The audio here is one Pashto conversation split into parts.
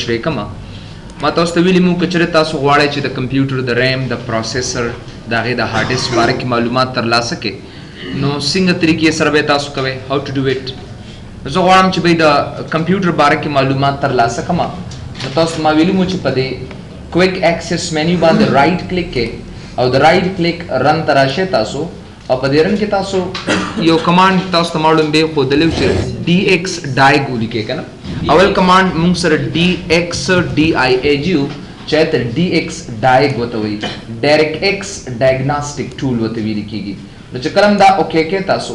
تشریح کوم. ما تاسو ته ویلي مو که چېرې تاسو غواړئ چې د کمپیوټر د ریم د پروسیسر د هغې د هارډ ډسک باره کې معلومات ترلاسه کړئ نو څنګه طریقې سره به تاسو کوئ هاو ټو ډو اټ. زه غواړم چې به د کمپیوټر باره کې معلومات ترلاسه کړم نو تاسو ما ویلي مو چې په دې کویک ایکسس مینیو باندې رائټ کلیک کړئ او د رائټ کلیک رن ته راشئ تاسو او په دې رن کې تاسو یو کمانډ تاسو ته معلوم به ښودلی چې ډي ایکس ډایګ ولیکئ که نه. اول کمانډ موږ سره ډي ایکس ډي آی ای جي و چې ته ډي ایکس ډایګ ورته وایي ډایرکټ ایکس ډایګناسټک ټول ورته ویل کېږي. نو چې کله هم دا اوکې کې تاسو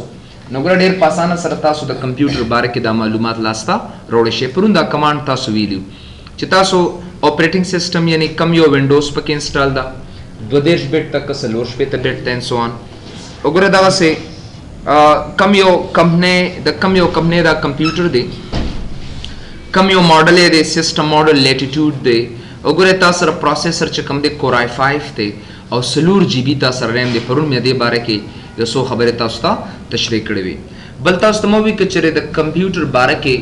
نو ګوره ډېر په اسانه سره تاسو د کمپیوټر باره کې دا معلومات لاسته راوړی شئ. پرون دا کمانډ تاسو ویلي چې تاسو اپریټنګ سیسټم یعنی کم یو ونډوز پکې انسټال ده 32 بیٹ تک 4 بیٹ ته سو آن وګوره دغسې کم یو کمپنۍ دا کمپیوټر دی کم یو ماډل یې دی سیسټم ماډل لیټیټیوډ دی. وګوره تا سره پروسیسر چې کوم دی کورای 5 دی او 4 جی بي تا سره ریم دی. پرون مې دې باره کې یو څو خبرې تاسو ته تشریح کړې وي. بل تاسو ته مو وي که چېرې د کمپیوټر باره کې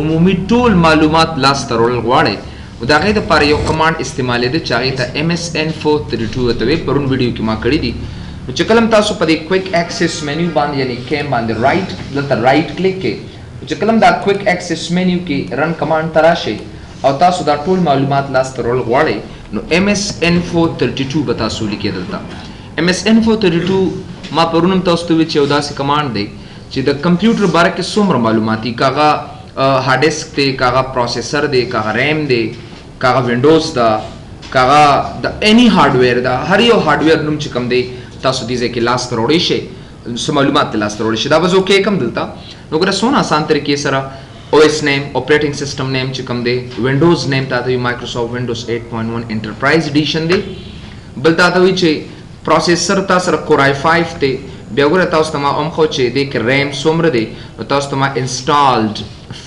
عمومي ټول معلومات لاسته راوړل غواړئ نو د هغې دپاره یو کمانډ استعمالېده چې هغې ته MSN 432 ورته وایي. پرون ویډیو کې ما کړي دي. نو چې کله هم تاسو په دې کویک ایکسس مینیو باندې یعنی کیم باندې رائټ دلته رائټ کلیک کړئ چې کله هم دا کویک ایکسس مینیو کې رن کمانډ ته راشئ او تاسو دا ټول معلومات لاسته راوړل غواړئ نو MSN 432 به تاسو ولیکئ دلته. MSN 432 ما پرون هم تاسو ته ویل چې یو داسې کمانډ دی چې د کمپیوټر باره کې څومره معلومات دي که هغه هارډ ډسک دی که هغه پروسیسر دی که هغه ریم دی که هغه وینډوز ده که هغه د اني هارډویر ده هر یو هارډویر نوم چې کوم دی تاسو دې ځای کې لاسته راوړی شئ څه معلومات ترې لاسته راوړی شئ. دا به زه اوکې کوم دلته. نو ګوره څونه اسان طریقې سره OS نیم اپریټنګ سیسټم نیم چې کوم دی وینډوز نیم تا ته وي مایکروسافټ وینډوز 8.1 انټرپرایز ایډیشن دی. بل تا ته وي چې پروسیسر تا سره کورای 5 دی. بیا ګوره تاسو ته ما هم ښود چې دې کې ریم څومره دی نو تاسو ته ما انسټالډ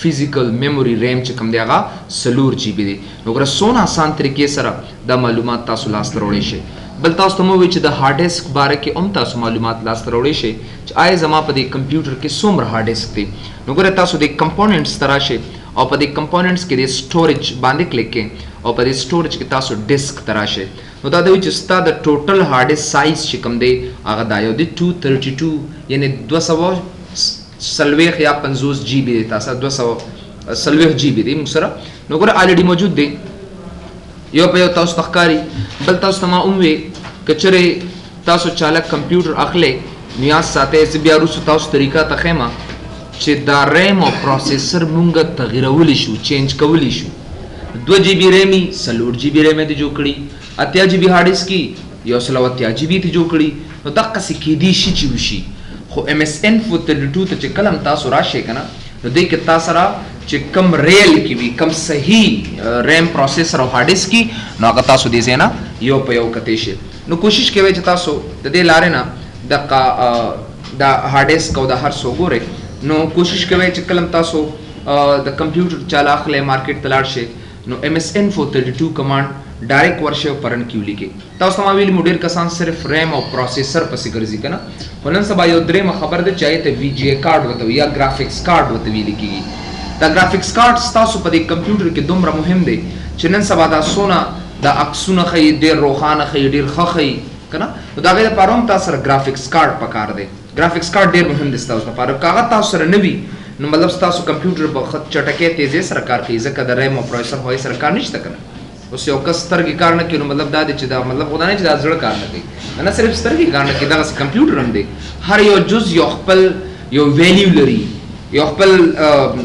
فزیکل میموري ریم چې کوم دی هغه 4 جی بي دی. نو ګوره څونه اسان طریقې سره دا معلومات تاسو لاسته راوړی شئ. بل تاسو ته مو وایي چې د هارډ ډسک باره کې هم تاسو معلومات لاسته راوړی شئ چې آیا زما په دې کمپیوټر کې څومره هارډ ډسک دی. نو ګوره تاسو د کمپوننټس ته راشئ او په دې کمپوننټس کې د سټوریج باندې کلیک کړئ او په دې سټوریج کې تاسو ډسک ته راشئ. نو دا دی چې ستا د ټوټل هارډ ډسک سایز چې کوم دی هغه دا یو دی 232 یعنی 240 یا 50 جی بي دی. تاسو 240 جی بي دی موږ سره. نو ګوره الریډي موجود دی یو په یو تاسو ته ښکاري. بل تاسو ته ما هم وی که چېرې تاسو چالک کمپیوټر اخلئ نو یاد ساتئ زه بیا وروسته تاسو طریقه ته ښیم چې دا ریم او پروسیسر مونږ تغیرولی شو چینج کولی شو. 2 جی بي ریم 4 جی بي ریم یې جوړ کړي 8 جی بي هارډ ډسک 180 جی بي ته جوړ کړي. نو دقسې کیدی شي چې وشي خو MSN 432 ته چې کله هم تاسو راشئ که نه نو دې کې تا سره چې کم ریل کې وي کم صحیح ریم پروسیسر او هارډ ډسک کی نو هغه تاسو دې ځای نه یو په یو کتی شي. نو کوشش کوئ چې تاسو د دې لارې نه د هارډ ډسک او د هر څه وګورئ. نو کوشش کوئ چې کله هم تاسو د کمپیوټر چاله اخلئ مارکیټ ته لاړ شئ نو MSN 432 کمانډ ډایرکټ ورشئ او په رن کې ولیکئ. تاسو ته ما ویلي مو ډېر کسان صرف ریم او پروسیسر پسې ګرځي که نه خو نن سبا یو درېیمه خبر ده چې هغې ته VGA کارډ ورته وي یا ګرافکس کارډ ورته ویلي کېږي. دا ګرافکس کارډ ستاسو په دې کمپیوټر کې دومره مهم دی چې نن سبا دا څونه دا عکسونه ښیي ډېر روښانه ښیي ډېر ښه ښیي که نه نو د هغې دپاره هم تاسو سره ګرافکس کارډ پکار دی. ګرافکس کارډ ډېر مهم دی ستاسو لپاره. که هغه تاسو سره نه وي نو مطلب ستاسو کمپیوټر به ښه چټکۍ تیزۍ سره کار کوي ځکه د ریم او پروسیسر هغې سره کار نشته که نه. اوس یو کس سترګې کار نه کوي نو مطلب دا دی چې دا مطلب خو دا نه چې دا زړه کار نه کوي نه صرف سترګې کار نه کوي دغسې کمپیوټر هم دی. هر یو جز یو خپل یو ویلیو لري یو خپل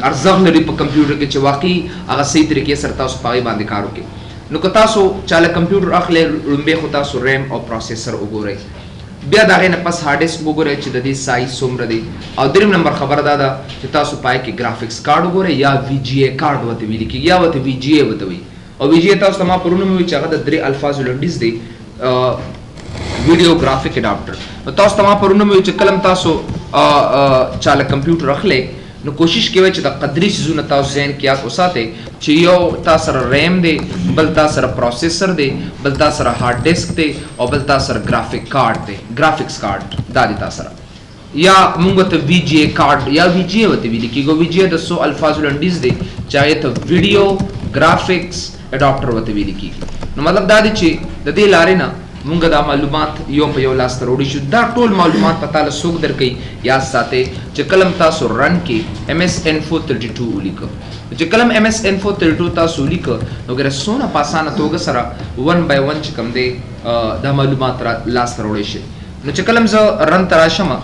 ارزښت لري په کمپیوټر کې چې واقعي هغه صحیح طریقې سره تاسو په هغې باندې کار وکړئ. نو که تاسو چاله کمپیوټر اخلئ لومبۍ خو تاسو ریم او پروسیسر وګورئ بیا د هغې نه پس هارډ ډسک وګورئ چې د دې سایز څومره دی او درېیم نمبر خبره دا ده چې تاسو پای کې ګرافکس کارډ وګورئ یا VGA کارډ ورته ویلي کېږي یا ورته VGA ورته وایي. او VGA تاسو ته ما پرون هم وویل چې هغه د 3 الفاظو لنډیز دی ویډیو گرافیک اډاپټر. نو تاسو ته ما پرون هم وویل چې کله هم تاسو چاله کمپیوټر اخلئ نو کوشش کوئ چې د قدرې څیزونه تاسو ذهن کې یاد وساتئ چې یو تا سره ریم دی بل تا سره پروسیسر دی بل تا سره هارډ ډسک دی او بل تا سره ګرافیک کارډ دی ګرافکس کارډ دا دی تا سره یا موږ ته VGA کارډ یا VGA ورته ویل کېږي. VGA د څو الفاظو لنډیز دی چې هغې ته ویډیو graphics adapter वته ویل کیږي نو مطلب دا دی چې د دې لارې نه مونږ دا معلومات یو په یو لاس ته وړي شو دا ټول معلومات پتا له سوق درکې یا ساتي چې کلم تاسو رن کې MS-Info32 ولیکو چې کلم MS-Info32 تاسو ولیکو نو ګره سونه پاسانه توګه سره 1 by 1 چې کوم دی دا معلومات لاس ته وړي شي نو چې کلم زه رن تراشم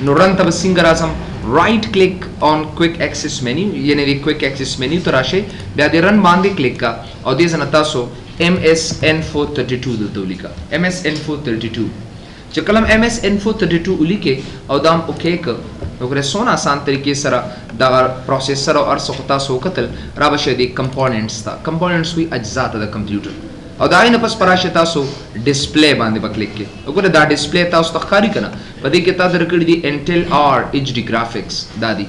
نو رن ته څنګه راځم right click on quick access menu یعنی دی quick access menu ته راشي بیا د رن باندې کلیک کا او دې ځنه تاسو MS-Info32 دلته ولیکا MS-Info32 چې کلم MS-Info32 ولیکه او دام اوکې ک نو ګره سونه آسان طریقې سره دا پروسیسر او ارسو تاسو قتل را بشه دي کمپوننټس تا کمپوننټس وی اجزا ته د کمپیوټر او دا نه پس پراشه تاسو ډسپلی باندې پکلیک کې وګوره دا ډسپلی تاسو تخکاری کنه په دې کې تاسو درکړی دي Intel HD graphics دا دي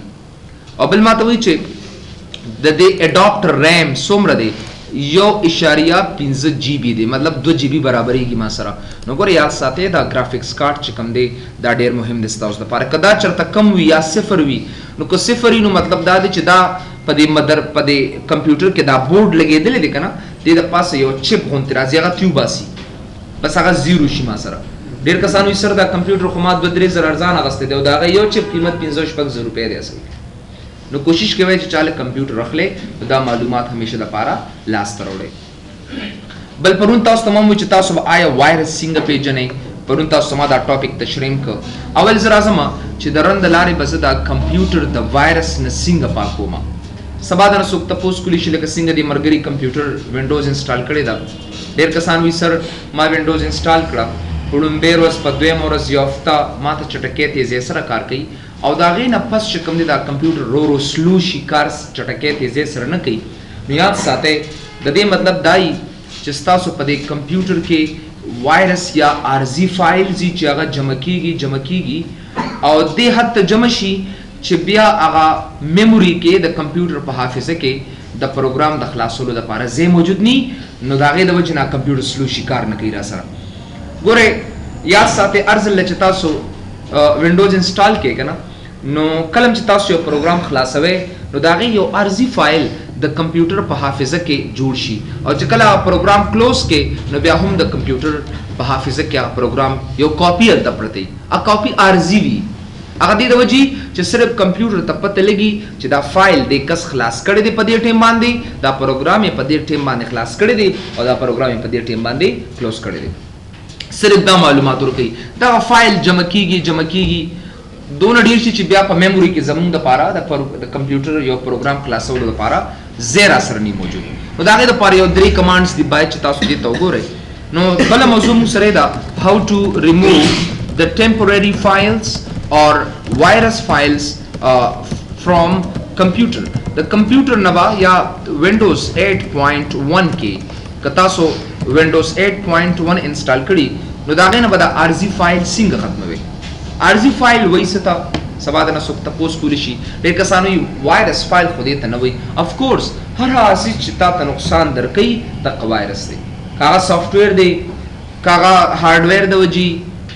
او بل ماته وی چې د دې اډاپټر ریم څومره دی 1.15 GB دی مطلب 2 GB برابرېږي ما سره نو ګوره یاد ساتئ دا گرافیکس کارت چې کوم دی دا ډیر مهم دی تاسو لپاره کدا چرته کم وي یا صفر وي نو کو صفر نو مطلب دا دی چې دا په دې مدر په دې کمپیوټر کې دا بورډ لګېدل دي کنه د پاسه یو چپ غونتی راځي هغه تیوب باسي بس هغه زیرو شي ما سره ډیر کسانو یې سره دا کمپیوټر خو ما 2-3 ارزان اغسته دی او دا یو چپ قیمت 15-16 روپے دی اصل نو کوشش کوي چې چاله کمپیوټر رخلې دا معلومات همیشه لپاره لاس ته وړي بل پرون تاسو تمام چې تاسو آیا وایرس څنګه پیژنې پرون تاسو ما دا ټاپک تشریح ک اول زرا زما چې درند لارې بس دا کمپیوټر د وایرس نه څنګه پاکوما سبا د نسوک تاسو کولی شي لکه څنګه د مرګري کمپیوټر وینډوز انسټال کړی دا ډیر کسان وی سر ما وینډوز انسټال کړه پړم بیر وس په دویم ورځ یو هفته ما ته چټکې تیزی سره کار کوي او دا غي نه پس چې کوم دی دا کمپیوټر رو سلو شي کار چټکې تیزی سره نه کوي نو یاد ساتئ د دې مطلب دای چې تاسو په دې کمپیوټر کې وایرس یا ارزي فایل زی چې هغه جمع کیږي او دې حد ته جمع شي چې بیا هغه میموري کې د کمپیوټر په حافظه کې د پروګرام د خلاصولو لپاره ځای موجود ني نو دا غي د وجه نه کمپیوټر سلو شي کار نه کوي را سره ګوره یا ساتي ارزل چې تاسو وینډوز انسټال کې کنه نو کلم چې تاسو یو پروګرام خلاصوي نو دا غي یو ارزي فایل د کمپیوټر په حافظه کې جوړ شي او چې کله پروګرام کلوز کې نو بیا هم د کمپیوټر په حافظه کې پروګرام یو کاپی د پرتی ا کاپی ارزي وی هغه دې د وجي چې صرف کمپیوټر ته پته لګي چې دا فایل د کس خلاص کړي دی په دې ټیم باندې دا پروګرام په دې ټیم باندې خلاص کړي دی او دا پروګرام په دې ټیم باندې کلوز کړي دی صرف دا معلومات ورکړي دا فایل جمع کیږي دون ډیر شي چې بیا په میموري کې زمونږ د پاره د کمپیوټر یو پروګرام خلاصولو لپاره زیرا سره نه موجود نو دا غي د پاره یو درې کمانډز دی باید چې تاسو دې ته وګورئ نو بل موضوع مو سره دا how to remove the temporary files or virus files from computer the computer nava ya windows 8.1 کې کتا سو windows 8.1 install کړي نو دا غي نه بدا ارزي فایل څنګه ختموي ارزي فایل وایستا سبا د نسوک تاسو کولی شي ډېر کسانو وایرس فایل خو دې ته نه وي اف کورس هر هغه چې تاسو نقصان درکې د وایرس دی کاغه سافټویر دی کاغه هارډویر د وجي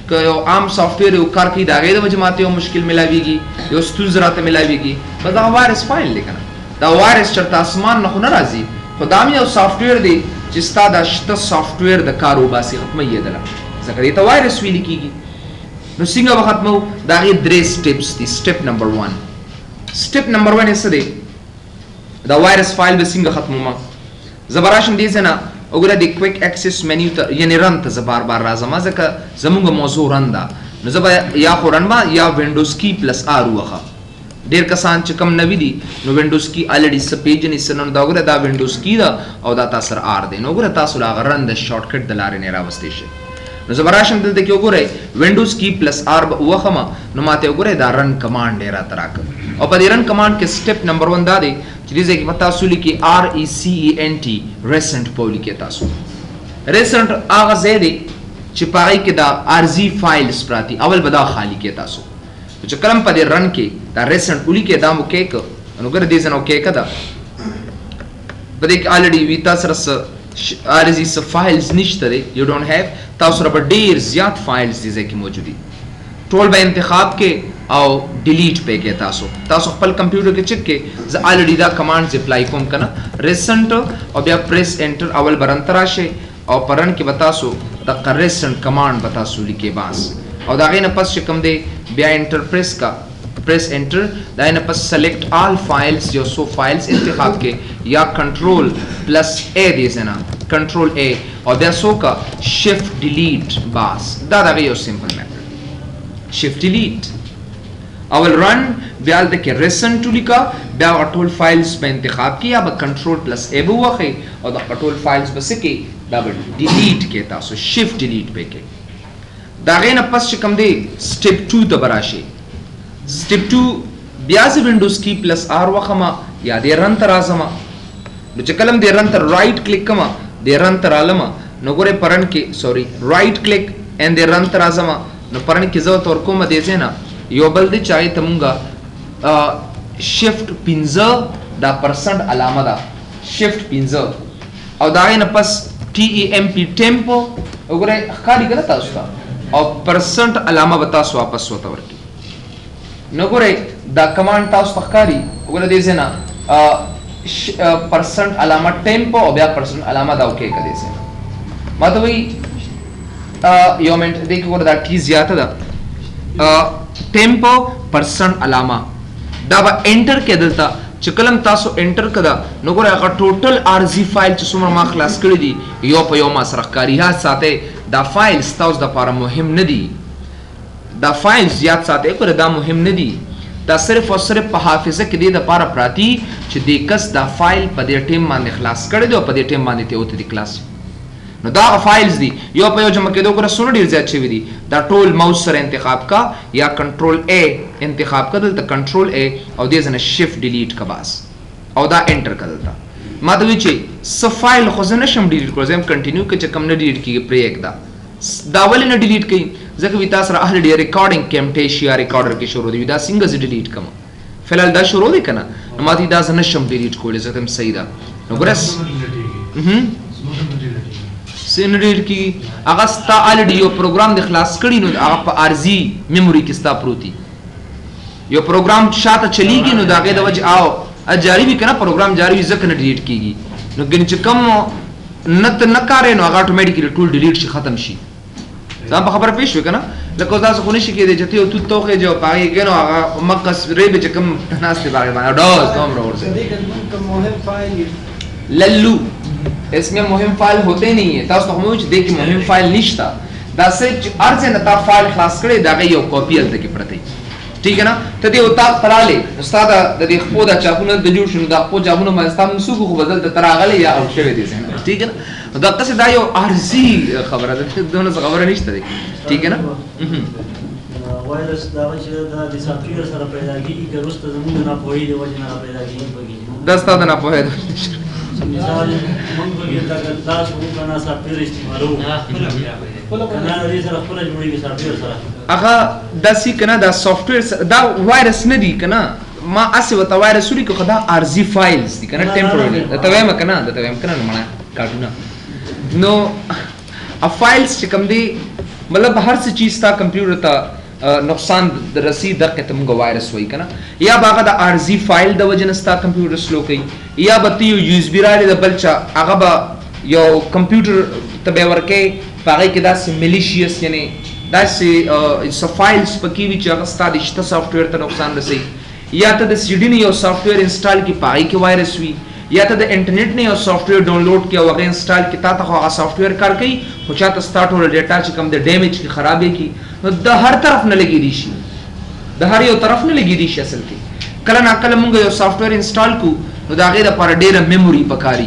که یو عام سافټویر یو کار کوي دا غي د وجه ماته یو مشکل ملاويږي یو ستونزه راته ملاويږي په دا وایرس فایل لیکنه دا وایرس چرته اسمان نه نه راځي خدامي یو سافټویر دی چې ستا د شته سافټویر د کارو باسي ختمه یېدله ځکه دې ته وایرس ویل کیږي نو څنګه به ختمو دا غي درې سټیپس دي سټیپ نمبر 1 سټیپ نمبر 1 څه دی دا وایرس فایل به څنګه ختمو ما زبراشم دې څنګه وګوره د کویک اکسس منیو ته یعنی رن ته بار بار راځم ځکه زموږ موضوع رن دا نو زبا یا خو رن ما یا وینډوز کی پلس آر وخه ډیر کسان چې کم نوی دي نو وینډوز کی الریډي سپیج نه سن دا وګوره دا وینډوز کی دا او دا تاسو آر دی نو وګوره تاسو لا رن د شارټ کټ د لارې نه راوستي شي نو زبراشم دلته کې وګوره وینډوز کی پلس آر وخه نو ماته وګوره دا رن کمانډ ډیر تراک او په دې رن کمانډ کې سټیپ نمبر 1 دا دی چې دې کې پتا سولې کې RECENT recent پولی کې تاسو recent هغه ځای دی چې پای کې دا ارزي فایلز پراتی اول بدا خالی کې تاسو چې کلم په دې رن کې دا recent پولی کې دا مو کې نو ګر دې زنه کې کدا په دې کې الریډي وی تاسو سره ارزي س فایلز نشته دی you don't have تاسو سره ډیر زیات فایلز دي چې موجود دي ټول به انتخاب کې او ډیلیټ پې کې تاسو خپل کمپیوټر کې چک کې ز الریډي دا کمانډز اپلای کوم کنه ریسنٹ او بیا پریس انټر اول برن تراشه او پرن کې بتاسو د ریسنٹ کمانډ بتاسو لیکي باس او دا غینه پس چې کوم دی بیا انټر پریس انټر دا نه پس سلیکټ آل فایلز جو سو فایلز انتخاب کې یا کنټرول پلس ا دې زنا کنټرول ا او بیا سو کا شفٹ ډیلیټ باس دا یو سمپل میتھډ شفٹ ډیلیټ اول رن بیا د کې ریسنٹ لیکا بیا ټول فایلز په انتخاب کې یا به کنټرول پلس ا به وخی او د ټول فایلز بس کې دا به ډیلیټ کې تاسو شفٹ ډیلیټ په کې دا غینه پس چې کوم دی سټپ 2 ته براشي سټپ 2 بیا ز وینډوز کی پلس آر وخما یا دې رن تر اعظم نو چې کلم دې رن تر رائټ کلیک کما دې رن تر علم نو ګوره پرن کې سوري رائټ کلیک اند دې رن تر اعظم نو پرن کې زو تور کوم دې زینا یو بل دې چای تمونګه شفٹ 15 دا پرسنٹ علامه دا شفٹ 15 او دا نه پس T E M P tempo وګوره ښکاری کنه تاسو ته او پرسنٹ علامه وتا سو واپس وتا ورکی نو ګوره دا کمانډ تاسو ته ښکاری وګوره دې زنه پرسنٹ علامه ټیمپو او بیا پرسنٹ علامه دا اوکې کړي زنه ماته وی یو منټ دې کې ګوره دا ټی زیاته ده ټیمپو پرسنٹ علامه دا به انټر کې دلته چې کلم تاسو انټر کړه نو ګوره هغه ټوټل ار زی فایل چې څومره ما خلاص کړی دي یو په یو ما سره ښکاریات ساته دا فایل تاسو د لپاره مهم نه دي دا فایل زیات ساته پر دا مهم نه دي دا صرف او صرف په حافظه کې دی د لپاره پراتی چې د کس دا فایل په دې ټیم باندې خلاص کړی دی او په دې ټیم باندې ته اوته دی کلاس نو دا فایلز دي یو په یو جمع کېدو ګره سونه ډیر زیات شوی دي دا ټول ماوس سره انتخاب کا یا کنټرول ا انتخاب کړل ته کنټرول ا او دې زنه شفٹ ډیلیټ کا باس او دا انټر کړل تا ما ته وی چې س فایل خو زنه شم ډیلیټ کوم زم کنټینیو کې چې کم نه ډیلیټ کیږي پرې یک دا ول نه ډیلیټ کړي ځکه وی تاسو اهل ډی ریکارډینګ کیمټیشیا ریکارډر کې شروع دی دا څنګه ز ډیلیټ کوم فلال دا شروع دی کنه نو ما ته دا زنه شم ډیلیټ کولې ځکه هم صحیح ده نو ګرس سینریټ کی هغه ستا الډی یو پروګرام د خلاص کړي نو هغه په ارزي میموري کې ستا پروتي یو پروګرام شاته چلیږي نو دا غي د وجه او جاری وی کنه پروګرام جاری وي ځکه نه ډیلیټ کیږي نو ګنې چې کم نت نه کارې نو هغه اتوماتیکلی ټول ډیلیټ شي ختم شي دا په خبره پېښ وکنه لکه تاسو خو نشي کېدای چې ته تو توخه جو پای کنه هغه مقص ری به کم ناس ته باندې ډاز دوم ورته للو इसमें मुहिम फाइल होते नहीं है तास तो हम देखि मुहिम फाइल निश्ता دا صرف ارزه نه تا فایل خلاص کړي دا یو کاپی الته کې پرته ٹھیک ہے نا ته دې وتا پراله استاد د دې خپل د چاپونه د جوړ شنو د خپل جابونه مستام مسوق خو بدل ته تراغلی یا او شوی دي څنګه ٹھیک ہے نا دا قصه دا یو ارزي خبره ده دونه خبره نشته دي ٹھیک ہے نا وایرس دا چې د سافټویر سره پیدا کیږي که روسته زموږ نه پوهې د وجه نه پیدا کیږي دا ستاسو نه پوهې مثال موږ به دا تاسو وګڼه سافټویر استعمالو کنه دې سره خپل جوړیږي سافټویر سره هغه داسې کنه دا سافټویر دا وایرس نه دی کنه ما اسه وتا وایرس لري که دا ارزي فایلز دي کنه ټمپورري دا ته وایم کنه دا ته وایم کنه نه کارټونه نو ا فایلز چې کوم دي مطلب هر څه چیز تا کمپیوټر ته نقصان د رسید دغه ته موږ وایرس وای کنه یا باغه د ارزي فایل د وجنستا کمپیوټر سلو کوي یا به یو یو اس بي راړي د بلچا هغه به یو کمپیوټر ته به ورکه پاره کې داسې ملیشیس یعنی داسې فایلز پکې وی چې هغه ستاسو شته سافټویر ته نقصان رسي یا ته د سی ډي نه یو سافټویر انسټال کی پای کې وایرس وی یا ته د انټرنیټ نه یو سافټویر ډاونلوډ کی او هغه انسټال کی تا ته هغه سافټویر کار کوي خو چاته سٹارټ ول ډیټا چې کوم د ډیمیج کی خرابې کی نو د هر طرف نه لګی دي شي د هر یو طرف نه لګی دي شي اصل کې کله نا کله موږ یو سافټویر انسټال کو نو دا غیر پر ډیره میموري پکاري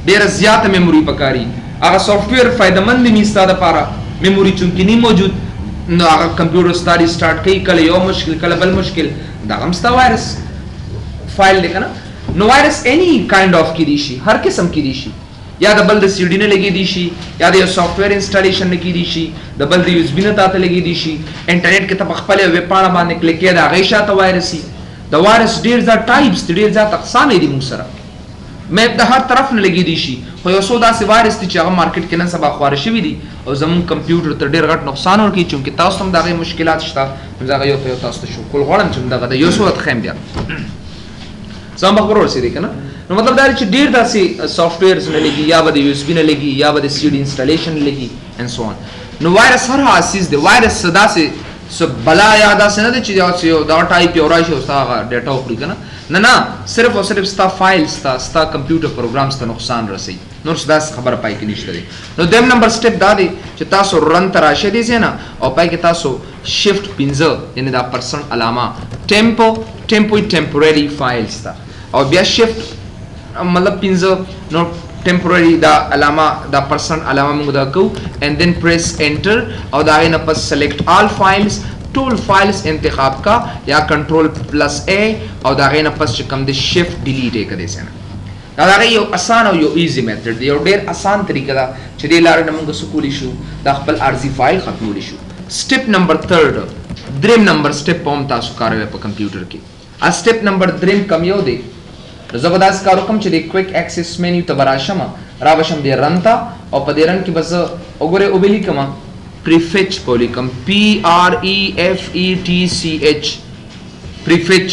ډیره زیات میموري پکاري هغه سافټویر فائدمند نه ستاده لپاره میموري چونکی نه موجود نو هغه کمپیوټر ستاري سٹارټ کوي کله یو مشکل کله بل مشکل دا هم ستا وایرس فایل لیکنه نو وایرس any kind of کی دي شي هر قسم کی دي شي یا د بل د سی ډي نه لګي دي شي یا د سافټویر انسټالیشن نه کی دي شي د بل د یو اس بي نه تاته لګي دي شي انټرنیټ کې ته خپل ویب پاڼه باندې کلیک کړه غیشا ته وایرسي د وایرس ډیر ځا ټایپس ډیر ځا اقسام دي موږ سره میپ د هر طرف نه لګی دی شي خو یو څو داسې وایرس دي چې هغه مارکیټ کې نن سبا خواره شوي دي او زمون کمپیوټر ته ډېر غټ نقصان ورکوي چونکې تاسو هم د هغې مشکلات شته نو زه هغه یو په یو تاسو ته شو کول غواړم چې دغه د یو څو ښیم بیا زما خبره ورسېدې که نه نو مطلب دا دی چې ډېر داسې سافټویرز نه لګي یا به د یو اس بي نه لګي یا به د سی ډي انسټالیشن لګي اینډ سو آن نو وایرس هر هغه څیز دی وایرس څه داسې څه بلا یا داسې نه دی چې یو دا ټایپ یو راشي او ستا هغه ډیټا وخوري که نه نه صرف او صرف ستا فایل ستا کمپیوټر پروګرامز ته نقصان رسوي نور څه داسې خبره پای کې نشته دی نو دویم نمبر سټپ دا دی چې تاسو رن ته راشئ دې ځای نه او پای کې تاسو شفټ 15 یعنې دا پرسنټ علامه ټیمپو ټیمپورري فایلز ته او بیا شفټ مطلب 15 نو ټیمپورري دا علامه دا پرسنټ علامه موږ دا کوو اینڈ دین پریس انټر او دا غینه پس سلیکټ آل فایلز ټول فایلز انتخاب کا یا کنټرول پلس ا او دا غینه پس چې کوم د شفټ ډیلیټ یې کړئ سره دا یو اسان او یو ایزی میتھډ دی یو ډیر اسان طریقه ده چې دې لارې نه موږ سکولی شو دا خپل ارزي فایل ختمولی شو سټپ نمبر 3 دریم نمبر سټپ هم تاسو کاروئ په کمپیوټر کې ا سټپ نمبر 3 کم یو دی زبردست کارو کوم چې د کویک ایکسس مینیو ته براشم را بشم د رن ته او په دې رن کې بس وګوره او بلی کما پریفچ پولیکم پی آر ای اف ای ټی سی ایچ پریفچ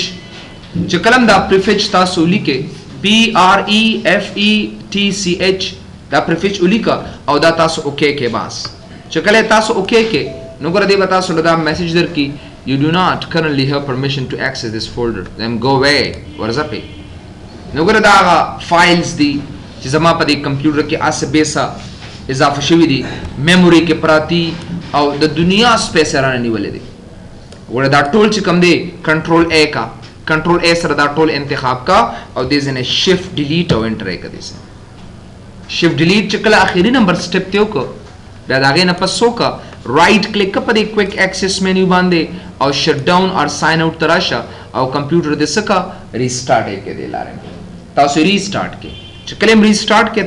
چې کلم دا پریفچ تاسو لیکه پی آر ای اف ای ټی سی ایچ دا پریفچ ولیکا او دا تاسو اوکے کې باس چې کله تاسو اوکے کې نو ګره دی به تاسو دا میسج درکې you do not currently have permission to access this folder then go away ورځپه نو ګره دا فایلز دي چې زما په دې کمپیوټر کې اسه بیسا اضافه شوی دي میموري کې پراتی او د دنیا سپیس رانه نیولې دي ګره دا ټول چې کوم دی کنټرول ا کا کنټرول ا سره دا ټول انتخاب کا او دې ځنه شفټ ډیلیټ او انټر کړئ شفټ ډیلیټ چې کله اخیری نمبر سټپ ته وکړه بیا دا غي نه پسو کا رائټ کلیک په دې کویک ایکسس مینیو باندې او شټ ډاون اور ساين آؤٹ تراشه او کمپیوټر دې سکا ریسټارټ یې کې دی لارې تاسو ریسټارټ کې چې کلم ریسټارټ کې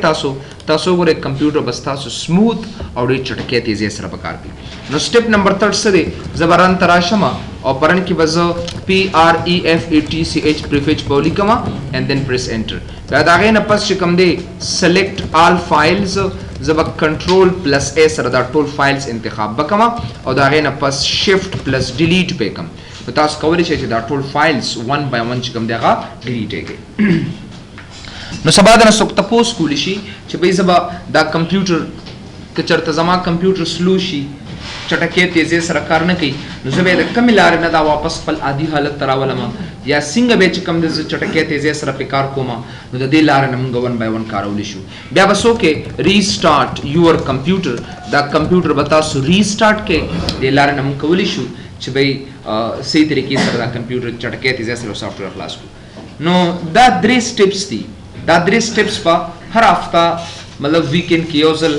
تاسو ګوره کمپیوټر بس تاسو سموث او ډېر چټکې تیزی سره پکار کی نو سټپ نمبر 3 څه دی زبران تراشما او پرن کې بز پی آر ای اف ای ټی سی ایچ پریفچ پولی کما اینڈ دین پریس انټر دا داغه نه پس چې کوم دی سلیکټ آل فایلز زب کنټرول پلس ا سره دا ټول فایلز انتخاب وکما او داغه نه پس شفټ پلس ډیلیټ پکم تاسو کولی شئ چې دا ټول فایلز 1 بای 1 چې کوم دی هغه ډیلیټ کړئ نو سبا د نسوک تپوس کولی شي چې به زبا دا کمپیوټر که چرته زما کمپیوټر سلو شي چټکې تیزی سره کار نه کوي نو زه به د کم لارې نه دا واپس خپل عادي حالت ته راولم یا څنګه به چې کم د چټکې تیزی سره په کار کوم نو د دې لارې نه موږ 1 بای 1 کارولی شو بیا به څوک ریسټارټ یور کمپیوټر دا کمپیوټر به تاسو ریسټارټ کې د لارې نه موږ کولی شو چې به صحیح طریقې سره دا کمپیوټر چټکې تیزی سره سافټویر خلاص کړو نو دا درې سټپس دي دا درې سټپس په هر هفته مطلب ویکند کې یو ځل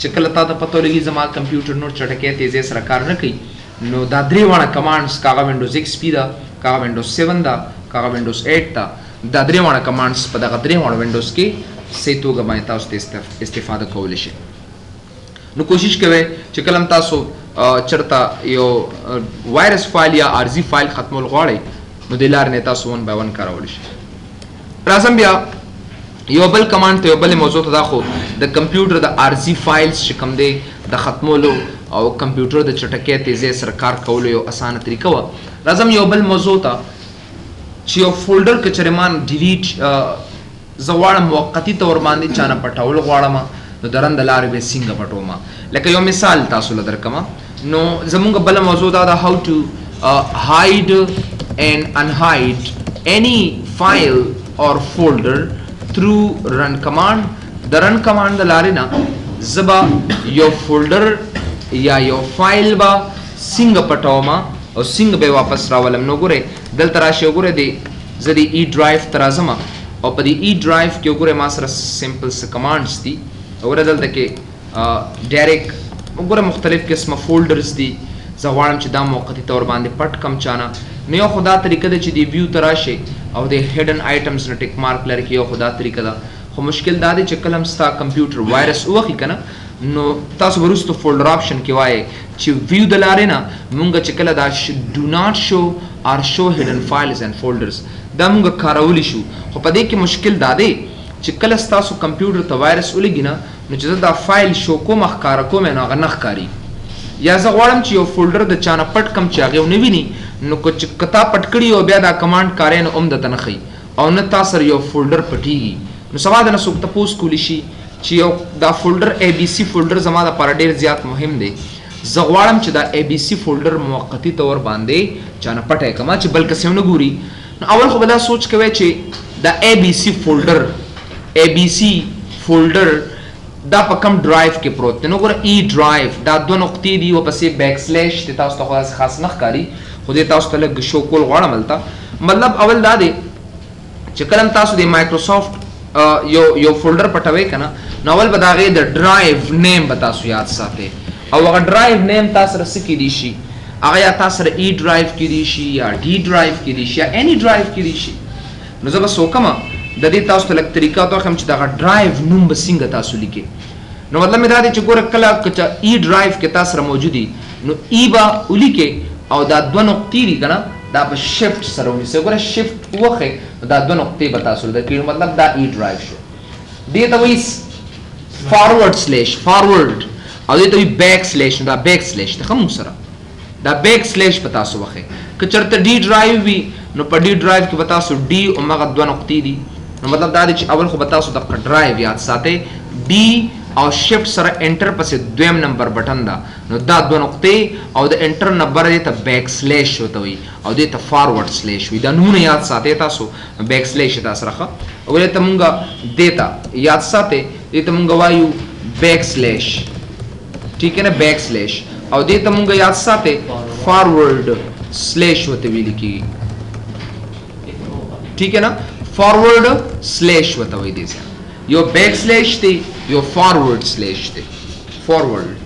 چې کله تا ته پته لګي زما کمپیوټر نور چټکې تیزی سره کار نه کوي نو دا درې وانه کمانډز کاغه وینډوز ایکس پی دا کاغه وینډوز 7 دا کاغه وینډوز 8 دا دا درې وانه کمانډز په دغه درې وانه وینډوز کې سې توګه باندې تاسو ته استفاده کولی شئ نو کوشش کوئ چې کله تاسو چرته یو وایرس فایل یا ارزي فایل ختمول غواړئ نو د لارې نه تاسو 1 بای 1 کارولی شئ راځم بیا یو بل کمانډ ته یو بل موضوع ته دا خو د کمپیوټر د ارزي فایلز چې کوم دی د ختمولو او کمپیوټر د چټکې تیزی سره کار کولو یو اسانه طریقه و راځم یو بل موضوع ته چې یو فولډر کې چرمان ډیلیټ زواړم موقتی تور باندې چانه پټول غواړم نو درند لارې به څنګه پټوم لکه یو مثال تاسو لدرکم نو زمونږ بل موضوع دا هاو ټو hide and unhide any file or folder through run command the run command د لارې نه زبا یو فولډر یا یو فایل با څنګه پټوم او څنګه به واپس راولم نو ګوره دلته راشي ګوره دی زه د ای ډرایو ته راځم او په دې ای ډرایو کې ګوره ما سره سمپل څه کمانډز دي ګوره دلته کې ډایرکټ ګوره مختلف قسمه فولډرز دي زه غواړم چې دا موقتی طور باندې پټ کم چانه نو یو خدا طریقه ده چې دی ویو ته راشي او د هډن آیټمز نه ټیک مارک لري یو خدا طریقه ده خو مشکل دا دی چې کلم ستا کمپیوټر وایرس وخی کنه نو تاسو ورستو فولډر آپشن کې وای چې ویو د لارې نه مونږ چې کله دا ډو ناٹ شو اور شو هډن فایلز اینڈ فولډرز دا مونږ کارولی شو خو په دې کې مشکل دا دی چې کله ستاسو کمپیوټر ته وایرس ولګي نه نو چې زه دا فایل شو کوم ښکاره کوم نو هغه نه ښکاري. یا زه غواړم چې یو فولډر د چانه پټ کم چې هغه ونه ویني نو که تا پټ کړي او بیا دا کمانډ کارې نو هم درته نه ښیي او نه تا سره یو فولډر پټېږي. نو سبا د نه څوک تپوس کولی شي چې یو دا فولډر ABC فولډر زما دپاره ډېر زیات مهم دی. زه غواړم چې دا ABC فولډر موقتي طور باندې چانه پټی کړم چې بل کس یې ونه ګوري. نو اول خو به دا سوچ کوئ چې دا ABC فولډر دا په کم ډرایو کې پروت دی. نو ګوره ډرایو دا دوه نقطې دي او پسې بیک سلیش دی. تاسو ته خو داسې خاص نه ښکاري خو دې تاسو ته لږ شو کول غواړم هلته. مطلب اول دا دی چې کله هم تاسو د مایکروسافټ یو فولډر پټوئ که نه نو اول به د هغې د ډرایو نیم به تاسو یاد ساتئ او هغه ډرایو نیم تا سره څه کیدی شي هغه یا تا سره ډرایو کیدی شي یا ډي ډرایو کیدی شي یا اني ډرایو کیدی شي. نو زه به څه وکړم د دې تاسو ته لږ طریقه ورته وښیم چې دغه ډرایو نوم به څنګه تاسو لیکئ. نو مطلب مې دا دی چې ګوره کله که ډرایو کې تا سره موجود وي نو به ولیکئ او دا دوه نقطې دي که نه دا په شفټ سره ونیسئ. ګوره شفټ ووښئ نو دا دوه نقطې به تاسو درکړي نو مطلب دا ډرایو شو. دې ته وایي فارورډ سلیش فارورډ او دې ته وایي بیک سلیش. نو دا بیک سلیش دی ښه موږ سره دا بیک سلیش په تاسو وښئ. که چېرته ډي ډرایو وي نو په ډي ډرایو کې به تاسو ډي همغه دوه نقطې دي. نو مطلب دا دی چې اول خو به تاسو دغه ډرایو یاد ساتئ ډي او شفټ سره انټر پسې دویم نمبر بټن ده نو دا دوه نقطې او د انټر نمبر دې ته بیک سلیش ورته وایي او دې ته فارورډ سلیش وایي. دا نومونه یاد ساتئ تاسو بیک سلیش یې تاسو سره ښه او دې ته مونږ دې ته یاد ساتئ دې ته مونږ وایو بیک سلیش ٹھیک ہے نا بیک سلیش او دې ته مونږ یاد ساتئ فارورډ سلیش ورته ویل کېږي ٹھیک ہے نا فارورډ سلیش ورته وایي. دې ځای یو بیک سلیش دی یو فارورډ سلیش دی فارورډ.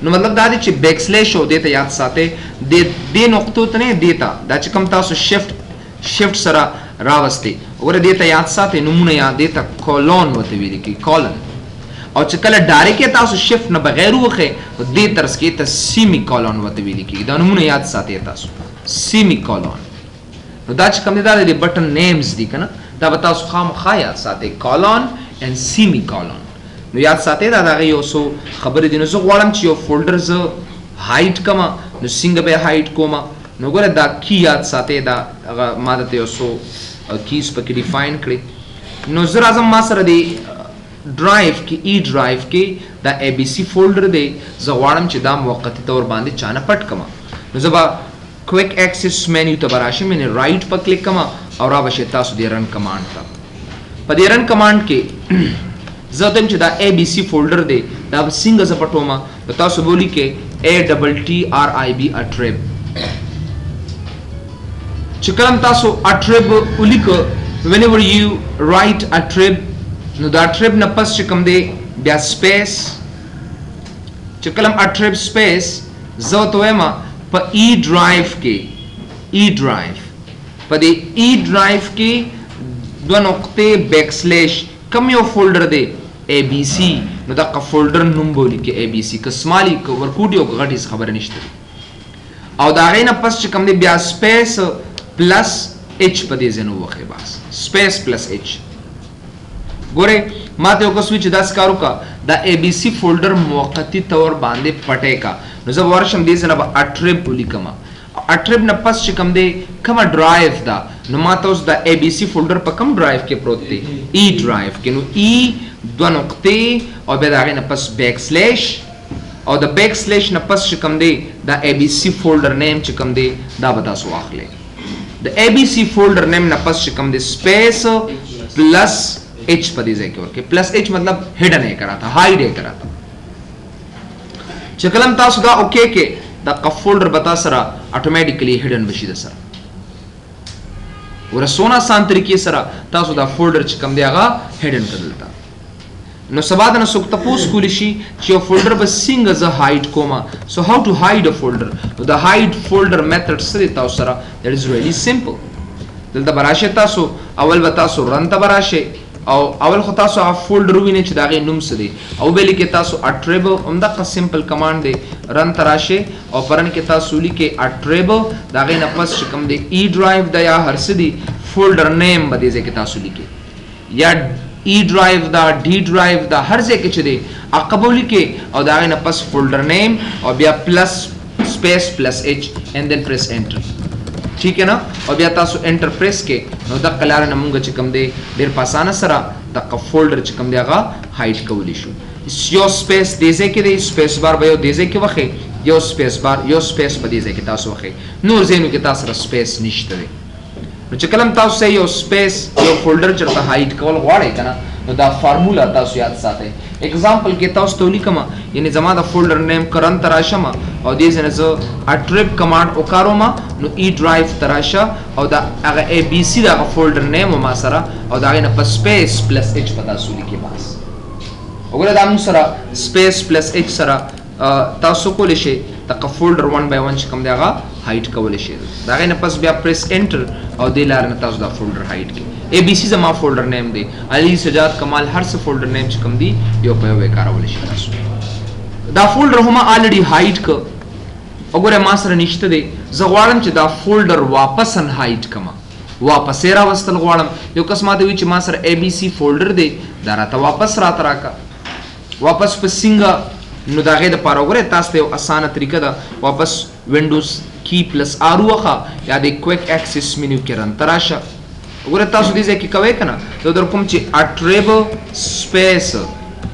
نو مطلب دا دی چې بیک سلیش او دې ته یاد ساتئ دې نقطو ته نه دې ته دا چې کوم تاسو شفټ سره راوستئ وګوره دې ته یاد ساتئ نومونه یا دې ته کولون ورته ویل کېږي کولن. او چې کله ډایرکټ تاسو شفټ نه بغیر ووښئ نو دې طرز کې ته سیمی کولون ورته ویل کېږي. دا نومونه یاد ساتئ تاسو سیمی کولون. نو دا چې کوم دی دا د بټن نیمز دي که نه دا به تاسو خامخا یاد ساتئ کولون and semicolon. نو یاد ساتئ دا دغه یو څو خبرې دي. نو زه غواړم چې یو فولډر زه هایډ کړم نو څنګه به یې هایډ کوم. نو ګوره دا کی یاد ساتئ دا هغه ما درته یو څو کیز پکې ډیفاین کړئ. نو زه راځم ما سره د ډرایو کې ډرایو کې دا ABC فولډر دی زه غواړم چې دا موقتي طور باندې چانه پټ کړم. نو زه به کویک ایکسس مینیو ته به راشم یعنې رایټ په کلیک کړم او را به شئ تاسو د رن کمانډ ته. په دې رن کمانډ کې زه ته چې دا ABC فولډر دی دا به څنګه زه پټوم نو تاسو به ولیکئ ATTRIB اټریب. چې کله تاسو اټریب ولیکئ whenever you write اټریب نو دا اټریب نه پس چې کوم دی بیا سپیس چې کله اټریب سپیس زه ورته وایم په ډرایو کې ډرایو په دې ډرایو کې دوه نقطې بیک سلیش کم یو فولډر دی ABC نو دغه فولډر نوم به ولیکئ ABC که سمالي که ورکوټي او که غټ هېڅ خبره نشته او د هغې نه پس چې کوم دی بیا سپیس پلس H په دې ځای نه ووښئ بس سپیس پلس H. ګورئ ما ته یو کس وي چې داسې کار وکړه دا ABC فولډر موقتي طور باندې پټی کا نو زه به ورشم دې ځای نه به اټریب ولیکم. اټریب نه پس چې کوم دی کومه ډرایو ده نو ما ته اوس د ABC فولډر په کوم ډرایو کې پروت دی ډرایو کې. نو دوه نقطې او بیا د هغې نه پس بیک سلیش او د بیک سلیش نه پس چې کوم دی دا ABC فولډر نیم چې کوم دی دا به تاسو واخلئ. د ABC فولډر نیم نه پس چې کوم دی سپیس پلس H په دې ځای کې ورکړئ. پلس H مطلب هیډن یې کرا تھا هایډ یې کرا تھا. چې کله تاسو دا اوکې کې دا فولډر به تا سره اټومیټیکلی هیډن بشي د سره ورسونه آسان طریقې سره تاسو دا فولډر چې کوم دی هغه هیډن کړل تا. نو سبا د نه څوک تپوس کولی شي چې یو فولډر به څنګه زه هایډ کوم. سو هاو ټو هایډ ا فولډر. نو د هایډ فولډر میتھډ څه دی تاسو سره دیٹ از ریلی سمپل. دلته به راشئ تاسو اول به تاسو رن ته به راشئ او اول خو تاسو هغه فولډر ووینئ چې د هغې نوم څه دی او به لیکئ تاسو اټریب همدغه سمپل کمانډ دی رن ته راشئ او په رن کې تاسو ولیکئ اټریب د هغې نه پس چې کوم دی ډرایو ده یا هر څه دي فولډر نیم به دې ځای کې تاسو لیکئ یا ای ډرایو دا ډي ډرایو دا هر ځای کې چې دی قبول کې او دا غي نه پس فولډر نیم او بیا پلس سپیس پلس اچ اینڈ دین پریس انټر ٹھیک ہے نا او بیا تاسو انټر پریس کې نو د کلار نه مونږ چې کوم دی ډیر په اسانه سره د فولډر چې کوم دی هغه هایډ کولی شو یو سپیس دیزه کې دی سپیس بار به یو دیزه کې وخه یو سپیس بار یو سپیس په دیزه کې تاسو وخه نور زینو کې تاسو سره سپیس نشته دی نو چې کلم تاسو یو سپیس یو فولډر چرته هایډ کول غواړئ کنه نو دا فارمولا تاسو یاد ساتئ एग्जांपल کې تاسو ته لیکم یعنی زما د فولډر نیم کرن تراشم او دې څنګه زه اټریب کمانډ وکاروم نو ای ډرایو تراشه او دا هغه ای بی سی دا فولډر نیم ما سره او دا نه په سپیس پلس اچ پتا سو لیکي بس وګوره دا موږ سره سپیس پلس اچ سره تاسو کولای شئ د فولډر 1 by 1 کوم دی هغه هایډ کولای شئ دا نه پس بیا پریس انټر او د لار نه تاسو دا فولډر هایډ کړئ اے بی سی زما فولډر نیم دی علی سجاد کمال هر څه فولډر نیم چې کوم دی یو په یو کارول شي تاسو دا فولډر هم الریډي هایډ ک وګوره ما سره نشته دی زه غواړم چې دا فولډر واپس ان هایډ کما واپس را وستل غواړم یو کس ماته وی چې ما سره اے بی سی فولډر دی دا راته واپس راکا واپس په څنګه نو دا غي د پاره وګوره تاسو ته اسانه طریقه ده واپس وینډوز کی پلس ار وخه یا د کویک ایکسس منیو کې رن تراشه وګوره تاسو دې ځکه کوي کنه ته در کوم چې اټریب سپیس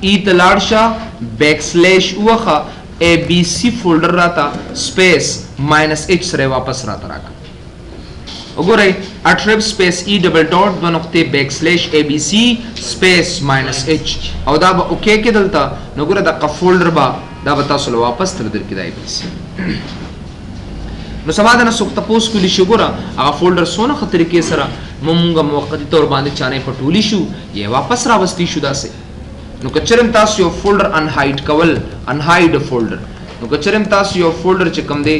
ای تلاړشا بیک سلیش وخه اے بی سی فولډر راته سپیس ماینس اچ سره واپس راته راک وګوره اټریب سپیس ای ډبل ډاٹ د نقطه بیک سلیش اے بی سی سپیس ماینس اچ او دا به اوکے کې دلته نو وګوره د فولډر با دا به تاسو له واپس تر درکې دی نو سمادنه سوک تاسو کولی شو ګوره هغه فولډر سونه خطر کې سره مونږه موقتی تور باندې چانه پټولی شو یې واپس راوستي شو داسې نو کچرم تاسو یو فولډر ان هایډ کول ان هایډ فولډر نو کچرم تاسو یو فولډر چې کوم دی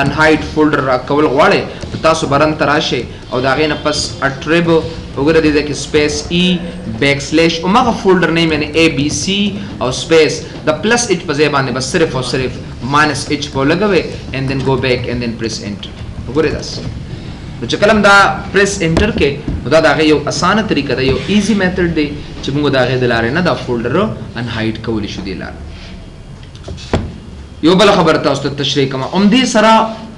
ان هایډ فولډر را کول غواړئ تاسو برن تراشه او دا غینه پس اټریب وګوره دې کې سپیس ای بیک سلیش او مغه فولډر نیم یعنی اے بی سی او سپیس د پلس اچ په ځای باندې بس صرف او صرف ماینس اچ په لګوي اینڈ دین گو بیک اینڈ دین پریس انټر وګوره داس نو چې کلم دا پریس انټر کې دا دغه یو اسانه طریقه ده یو ایزی میتھډ دی چې موږ دا غي د لارې نه دا فولډر ان هایډ کولی شو دی لار یو بل خبر تاسو ته تشریح کوم دې سره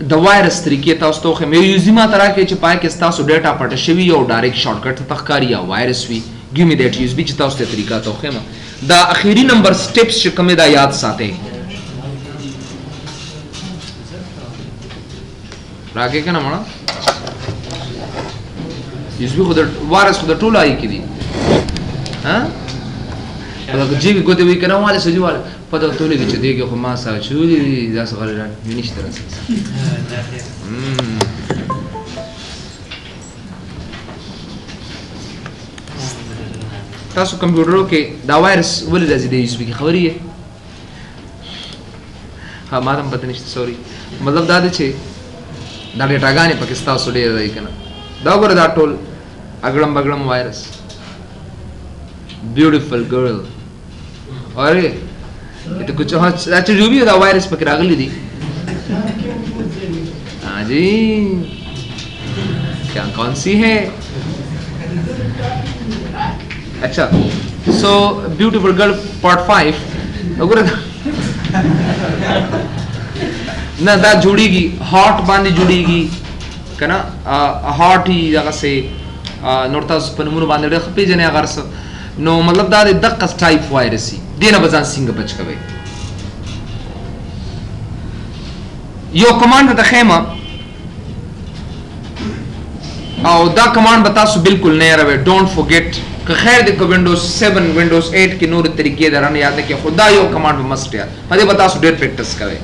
د وایرس طریقې تاسو ته مې یوزي ما ترا کې چې پای کې تاسو ډیټا پټ شوی یو ډایرکټ شارټکټ تخکاری یا وایرس وی ګیو می دیٹ یوز بي چې تاسو ته طریقہ ته خو دا اخیری نمبر سټیپس چې کومه دا یاد ساتئ راګه کنه مړه یوز بي خو د وایرس خو د ټولو آی کې دي ها دا چې ګوتې وی کنه واله سجواله پته ټولې چې دیګه خو ما سره چولې دا څه غلط نه نشته راځي تاسو کمپیوټرو کې دا وایرس ولې راځي د یوز بي کې خبرې ها ما هم پته نشته سوري مطلب دا دی چې دا ډیټاګانې پکې تاسو ډېر دی کنه دا وګوره دا ټول اګړم بګړم وایرس بیوټیفل ګرل अरे ये तो कुछ अच्छा जो भी होता वायरस पकड़ रागली थी हाँ जी क्या कौन सी है अच्छा सो ब्यूटीफुल गर्ल पार्ट 5 अगर ना दा जुड़ेगी हॉट बांधी जुड़ेगी कना हॉट ही जगह से नोरता पनमुन बांधे खपी जने अगर से नो मतलब دا د دقه ټایپ وایرسي دینه بزان څنګه بچ کوي یو کمانډ ته خیمه او دا کمانډ به تاسو بالکل نه راوي ډونټ فورګیټ که خیر د وینډوز 7 وینډوز 8 کې نور طریقې درنه یاد کې خدا یو کمانډ به مست یا په دې به تاسو ډېر پریکټیس کوئ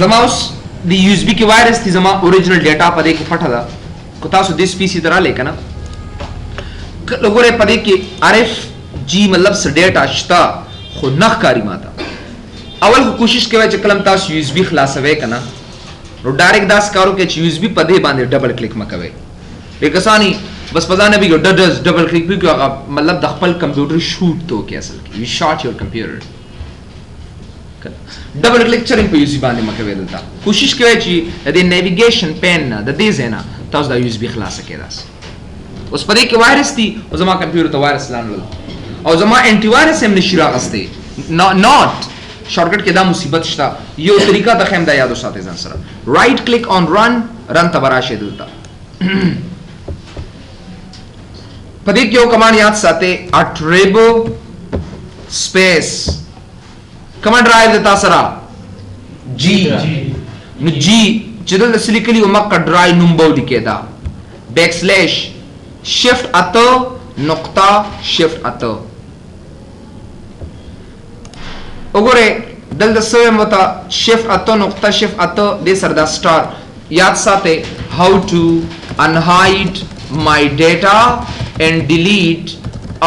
زما اوس د یو اس بي کې وایرس دي زما اوریجنل ډیټا په دې کې پټه ده کو تاسو د پی سي درا لیکنه لګوره پدې کې عارف جی مطلب س ډیټا شتا خو نخ کاری ماته اول خو کوشش کوي چې کلم تاسو یو اس بي خلاصوي کنه نو ډایرکټ داس کارو کې یو اس بي پدې باندې ډبل کلیک مکوي لکسانی بس پزانه به ډبل کلیک به کوي مطلب د خپل کمپیوټر شوټ تو کې اصل کې یو شاٹ یور کمپیوټر ډبل کلیک چرینګ په یو اس بي باندې مکوي دلته کوشش کوي چې د نیویګیشن پین د دې زینا تاسو د یو اس بي خلاص کړئ اوس پدې کې وایرس دي او زما کمپیوټر ته وایرس لانل او زما انټي وایرس هم نشي راغسته ناٹ شارټکټ کې دا مصیبت شته یو طریقہ د خیم دا یادو ساتي ځان سره رائټ کلیک اون رن ته براشه دلته پدې کې یو کمانډ یاد ساتي اټریبو سپیس کمانډ ډرایو د تاسو را جی نو جی چې د سلیکلی ومکه ډرای نومبو لیکدا بیک سلیش شفت اتو نقطه شفت اتو وګوره دلته سوې متا شفت اتو نقطه شفت اتو دې سره دا سٹار یاد ساتي how to unhide my data and delete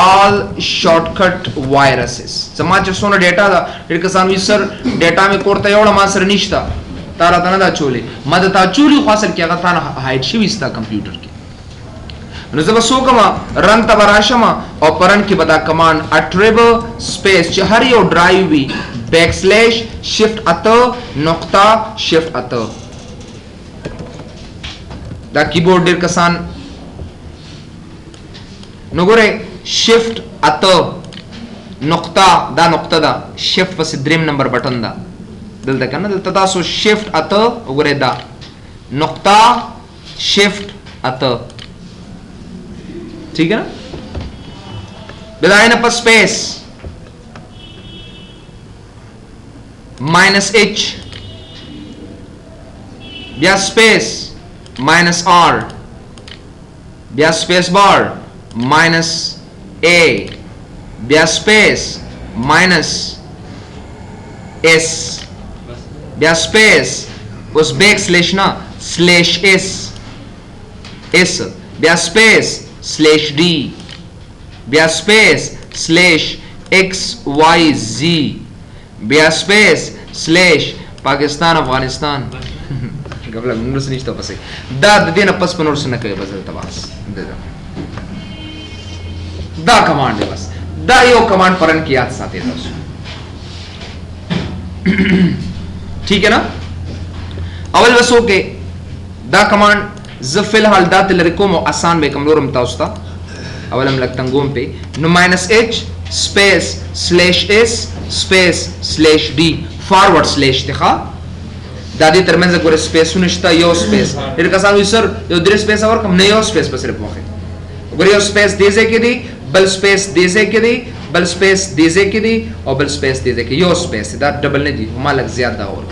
all shortcut viruses زما چې څونه ډیټا دا ډېر کسان وی سر ډیټا مې کوړته یو ما سره نشتا تعالی ته نه دا چولې مده تا چولی خاصل کې هغه تا هایډ شي وستا کمپیوټر کې نو زما سو کما رن ته براشم او پرن کې بدا کمانډ اټریبل سپیس چې هر یو ډرایو وی بیک سلیش شفت اتو نقطه شفت اتو دا کیبورډ ډېر کسان نو ګوره شفت اتو نقطه دا نقطه دا شفت پس دریم نمبر بٹن دا دلته کنه دلته تاسو شفت اتو وګورئ دا نقطه شفت اتو ٹھیک ہے نا بداینه پس سپیس مائنس ایچ بیا سپیس مائنس آر بیا سپیس بار مائنس اے بیا سپیس مائنس ایس بیا سپیس اس بیک سلیش نا سلیش ایس ایس بیا سپیس سلیش ڈی بیا سپیس سلیش ایکس وائی زی بیا سپیس سلیش پاکستان افغانستان قبل نور سنیشتہ پسے دا دینا پس پنور سنہ کوئی بزر تباس دا کمانڈ ہے بس دا یو کمانڈ پرن کی یاد ساتھ دیتا اس ٹھیک ہے نا اول بسو کے دا کمانڈ زفل حال دا تلرکوم و آسان بے کملورم تاوستا اول ہم لگتن گوم پہ نو مائنس ایچ سپیس سلیش ایس سپیس سلیش ڈی فارورڈ سلیش تخوا دا دی ترمنز گوڑے سپیسو نشتا یو سپیس دیر کسان ہوئی سر یو دیر سپیس اور کم نے یو سپیس پس رپ موقع گوڑے یو سپیس دیزے کی دی بل سپیس دیزے کی دی بل سپیس دیزے کی دی اور بل سپیس دیزے کی یو سپیس دا ڈبل نہیں دی ہما لگ زیادہ اور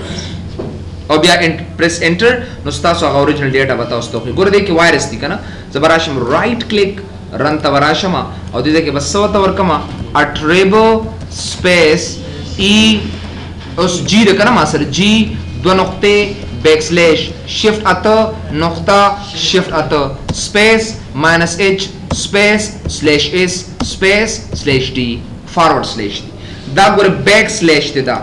اور بیا پریس انٹر نستاسو آگا اوریجنل ڈیٹا بتا اس توقی گوڑے دیکھ وائرس دی کنا زبراشم رائٹ کلک رن توراشم اور دیدے کہ بس سو تورکما اٹریبو سپیس ای اس جی دے کنا ماسر جی دو نقطے بیک سلیش شفٹ اتو نقطہ شفٹ اتو سپیس مائنس ایچ سپیس سلیش ایس سپیس سلیش ڈی فارورڈ سلیش دی دا گوڑے بیک سلیش دی دا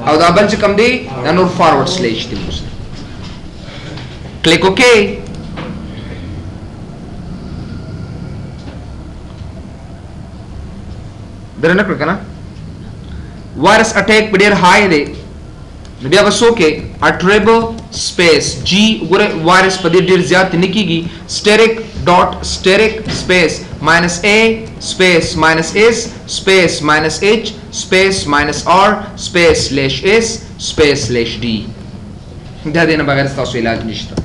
او دا بل چکم دی دا نور فارورڈ سلیش دی موسن کلک اوکے در نکل کنا وائرس اٹیک پڑیر ہائی دے بیا بسو کے اٹریبل سپیس جی گورے وائرس پدی دیر زیادہ نکی گی سٹیرک ڈاٹ سٹیرک سپیس مائنس اے سپیس مائنس ایس سپیس مائنس ایچ سپیس مائنس آر سپیس سلیش ایس سپیس سلیش ڈی دا دینا بغیر ستاسو علاج نشتا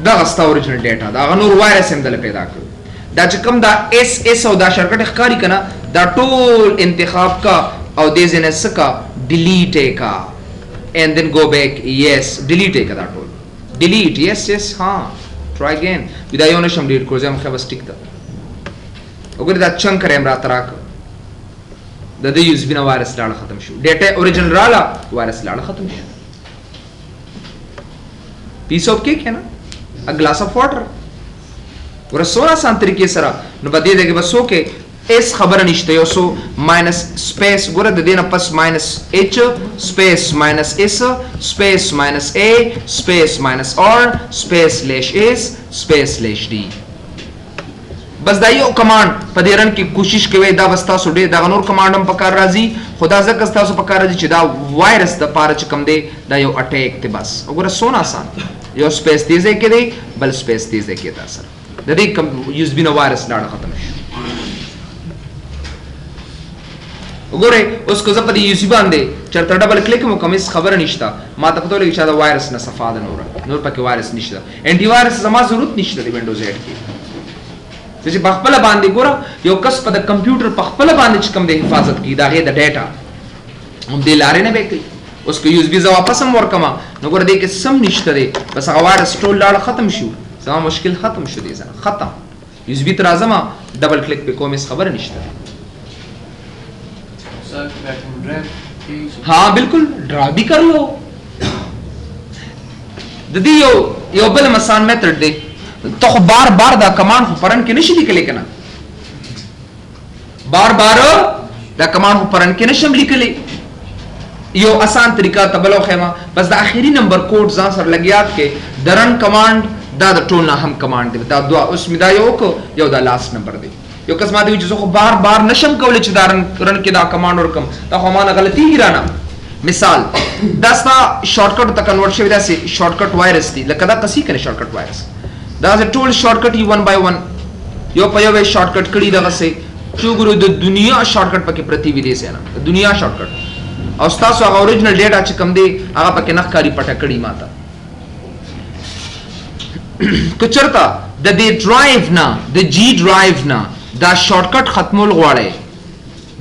دا غستا اوریجنل ڈیٹا دا غنور وائرس ہم دل پیدا کرو دا چکم دا ایس ایس او دا شرکت اخکاری کنا دا طول انتخاب کا او دیزن سکا ڈیلیٹ کا and then go back yes delete کا دا طول delete yes yes ہاں try again ودا یو نشم ڈیلیٹ کرو زیم خواہ بس ٹک دا اگر دا چنک ریم را تراک دا دا یوز بینا وائرس لالا ختم شو ڈیٹا اوریجنل رالا وائرس لالا ختم شو پیس آف کیک ہے نا a glass of water ور سونا سان طریقے سرا نو بدی دے کہ بس سو کے اس خبر نشتے یو سو مائنس سپیس گورا دے دینا پس مائنس ایچ سپیس مائنس ایس سپیس مائنس اے سپیس مائنس آر سپیس لیش ایس سپیس لیش ڈی بس دا یو کمانڈ پدیرن کی کوشش کوي دا بستا سو ډې دا نور کمانډم پکار راځي خدا زکه تاسو پکار راځي چې دا وایرس د پاره چې کم دی دا یو اٹیک ته بس وګوره سونا آسان یو سپیس تیزه کې دی بل سپیس تیزه کې دا سره د دې یوز بي نو وایرس لاړ ختم شي وګوره اوس کو زپدي یو سی باندې چرته ډبل کلیک مو کوم خبر نشته ما ته پته لګی چې دا وایرس نه صفاده نور پکې وایرس نشته انټي وایرس زما ضرورت نشته دی وینډوز 8 کې چې په خپل باندې ګوره یو کس په کمپیوټر په خپل باندې چې کوم د حفاظت کی دا غي د ډیټا هم دې لارې نه وکړي اوس کو یو اس بي ز واپس هم ورکما نو ګوره دې کې سم نشته دی بس هغه وایرس ټول لاړ ختم شو زما مشکل ختم شو دی ځنه ختم یو اس بي تر اعظم ډبل کلیک په کوم خبر نشته हाँ बिल्कुल ड्रा भी कर लो ददी यो बल मसान मेथड दे तो बार बार दा कमांड को परन के नशी लिखले कना बार बार दा कमांड को परन के नशम लिखले यो आसान तरीका तबलो खेमा बस दा आखिरी नंबर कोड जा सर लगियात के दरन कमांड दा टोना हम कमांड दे दा दुआ उसमें दा यो दा लास्ट नंबर दे यो कसमा دی چې خو بار بار نشم کولای چې دارن رن کې دا کمانډ ورکم دا خو مانه غلطی ګرانه مثال دا ستا شارټکټ ته کنورټ شوی دا سي شارټکټ وایرس دی لکه دا کسي کنه شارټکټ وایرس دا ز ټول شارټکټ یو 1 by 1 یو په یو شارټکټ کړي دغه سي چوغرو د دنیا شارټکټ پکې پرتی وی دی سي نه دنیا شارټکټ او تاسو هغه اوریجنل ډیټا چې کم دی هغه پکې نخکاری پټه کړي ماته کچرتا د دې ډرایو نه د جی ډرایو نه دا شارټکټ ختمول غواړي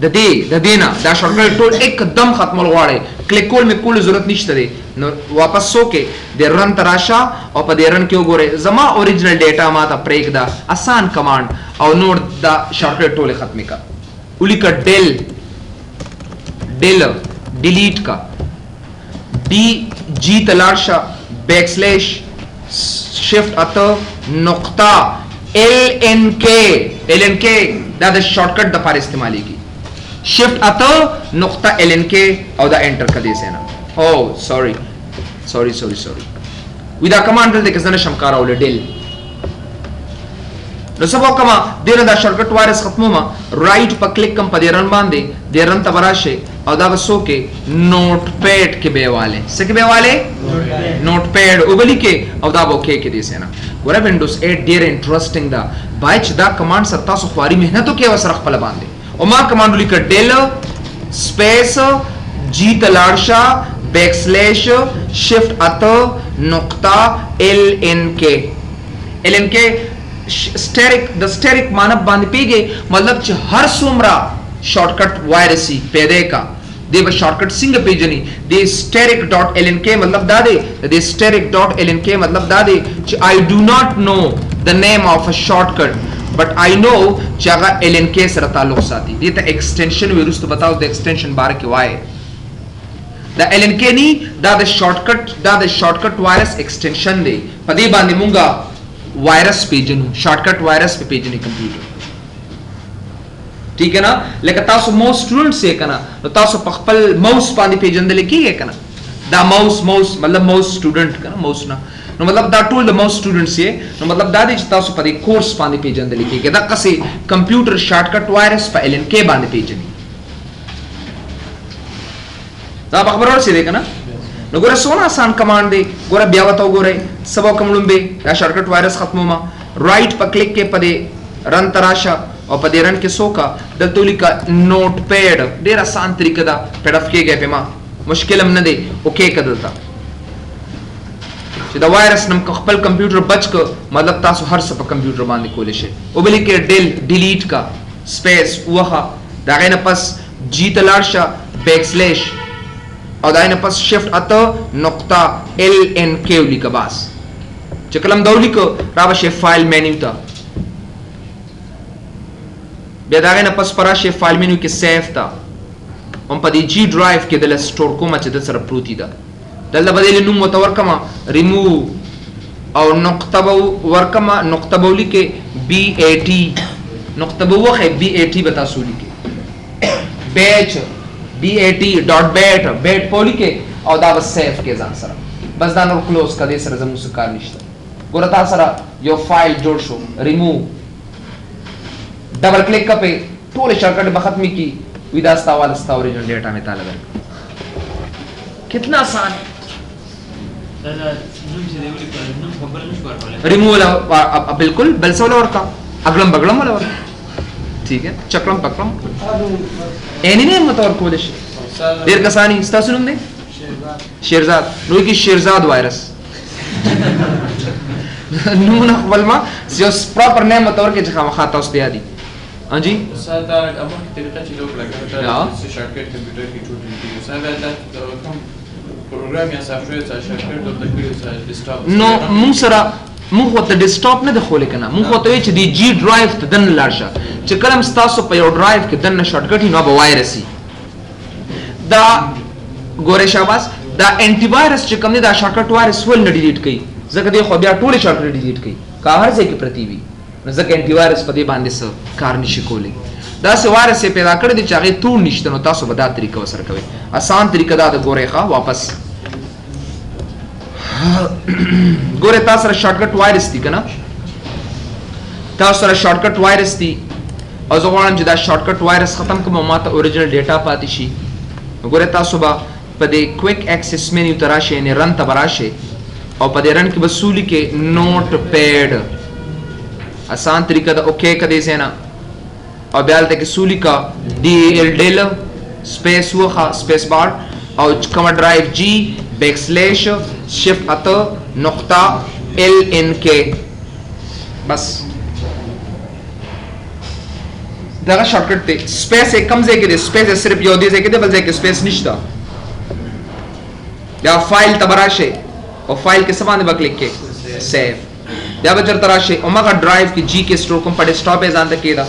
د دې نه دا شارټکټ ټول एकदम ختمول غواړي کلیک کول مې کول ضرورت نشته دی نو واپس سوکه د رن تراشا او په دې رن کې وګوره زما اوریجنل ډیټا ما ته پریک دا آسان کمانډ او نور دا شارټکټ ټول ختمه کا ولیکا ډیل ډیلیټ کا डी जी तलाशा बैकस्लैश शिफ्ट अत नुक्ता LNK दा द शॉर्टकट द पार इस्तेमाली की शिफ्ट अत नुक्ता LNK और द एंटर कर दे सेना ओ सॉरी विदा कमांड दे के जने शमकारा ओले डेल नो सबो कमा देर दा शॉर्टकट वायरस खत्मोमा राइट पर क्लिक कम पर देरन बांधे देरन तबराशे और दा बसो के नोटपैड के बेवाले से के बेवाले नोटपैड उबली के और दा ओके के दे सेना गोरा विंडोज 8 देर इंटरेस्टिंग दा बाइच दा कमांड सत्ता सो ख्वारी मेहनतो के वसर खपल बांधे और मा कमांड लिख डेल स्पेस जी तलाशा बैकस्लैश शिफ्ट अत नुक्ता LNK स्टेरिक मानव बांध पीगे मतलब हर सोमरा शॉर्टकट वायरसी पैदे का दे शॉर्टकट सिंग पेजनी दे steric.lnk मतलब दे steric.lnk मतलब दादे I do not know the name of a shortcut but I know चागा LNK से ताल्लुक साथी ये तो एक्सटेंशन विरुद्ध तो बताओ द एक्सटेंशन बार के वाई द LNK नी द शॉर्टकट वायरस एक्सटेंशन दे पदे बांधे मुंगा वायरस पेजन शॉर्टकट वायरस पे पेजन कंप्यूटर ठीक है ना लेकिन तासो माउस स्टूडेंट से कना तो तासो पखपल माउस पानी पेजन दे लिखी है कना दा माउस मतलब माउस स्टूडेंट कना माउस ना नो मतलब दा टूल द माउस स्टूडेंट से नो मतलब दादी तासो पदे कोर्स पानी पेजन दे लिखी के दा कसे कंप्यूटर शॉर्टकट वायरस पे LNK बांधे पेजन दा खबर और से देखना नो गोरे सोना आसान कमांड दे गोरे ब्यावतो गोरे सबो कमलुंबे दा शॉर्टकट वायरस खत्मोमा राइट पर क्लिक के पदे रन तराशा और पदे रन के सोका दलतोली का नोटपैड देर आसान तरीका दा पेडफ के गए पेमा मुश्किल हम न दे ओके कर देता दा वायरस नम खपल कंप्यूटर बच क मतलब तासो हर सब कंप्यूटर बांधे कोले शे ओबली के डेल डिलीट का स्पेस वहा दागे न पस जी तलाशा बैकस्लैश और दागे न पस शिफ्ट अत नुक्ता LNK उली का बास चकलम दौली को रावशे फाइल मेन्यू ता बेदागे न पस पराशे फाइल मेन्यू के सेव था हम पदी जी ड्राइव के दल स्टोर को मच दल सर प्रूति दा दल बदले नु मुतवरकमा रिमूव और नुक्तबो वर्कमा नुक्तबोली के BAT नुक्तबो है BAT बता सूली के बैच BAT.bat पोली के और दा बस सेव के जान सर बस दान और क्लोज का दे सर जमु सुकार निश्ता गोरता सर यो फाइल जोड़ शो रिमूव डबल क्लिक पे पूरे शॉर्टकट बखत्मी की विदास्ता वालस्ता ओरिजिनल डेटा में ताला कितना आसान है रिमूवल बिल्कुल बेलसोला और का अगलम बगलम वाला ठीक है चक्रम पक्रम एनी ने मतौर कोलिश देर कसानी स्तासुनुम दे शेरजाद रोई की शेरजाद वायरस नून वलमा जो प्रॉपर नेम मतौर के जखा खाता उस दिया दी हाँ जी सादा अमर की तरीका चलो लगा था से शॉर्टकट कंप्यूटर की छोटी वीडियो सादा कम प्रोग्राम या सॉफ्टवेयर सा शॉर्टकट तो तकरीर सा डेस्कटॉप नो मुसरा مو ته ډیسکټاپ نه د خولې کنه مو ته وی چې دی جی ډرایو ته دن لارشه چې کلم ستاسو په یو ډرایو کې دنه شارټکټ نو به وایرسي دا ګوره شاباس دا انټي وایرس چې کوم نه دا شارټکټ وایرس ول نه ډیلیټ کوي ځکه دی خو بیا ټول شارټکټ ډیلیټ کوي کا هر ځای کې پرتی وي نو ځکه انټي وایرس په دې باندې څه کار نشي کولی دا سه وایرس پیدا کړی دی چې هغه ټول نشته نو تاسو به دا طریقه وسره کوي آسان طریقه دا د ګوره ښه واپس ګوره تاسو سره شارټکټ وایرس دی کنه تاسو سره شارټکټ وایرس دی او زه غواړم چې دا شارټکټ وایرس ختم کوم ماته اوریجنل ډیټا پاتې شي ګوره تاسو به په دې کویک اکسس مینیو ته راشئ نه رن ته به راشئ او په دې رن کې به سولي کې نوٹ پیډ آسان طریقه دا اوکے کدی سینا او بیا دلته کې سولي کا डी एल ډیل سپیس وخه سپیس بار او کوم ډرایو جی بیک سلیش शिफ्ट अत नुक्ता एल एन के बस दागा शॉर्टकट थे स्पेस एक कम जगह दे स्पेस सिर्फ यो दे जगह दे बल जगह स्पेस निश्ता या फाइल तबराशे और फाइल के समान बा क्लिक के सेव या बजर तराशे ओमगा ड्राइव की जी के स्ट्रोक को पड़े स्टॉप है जानता केदा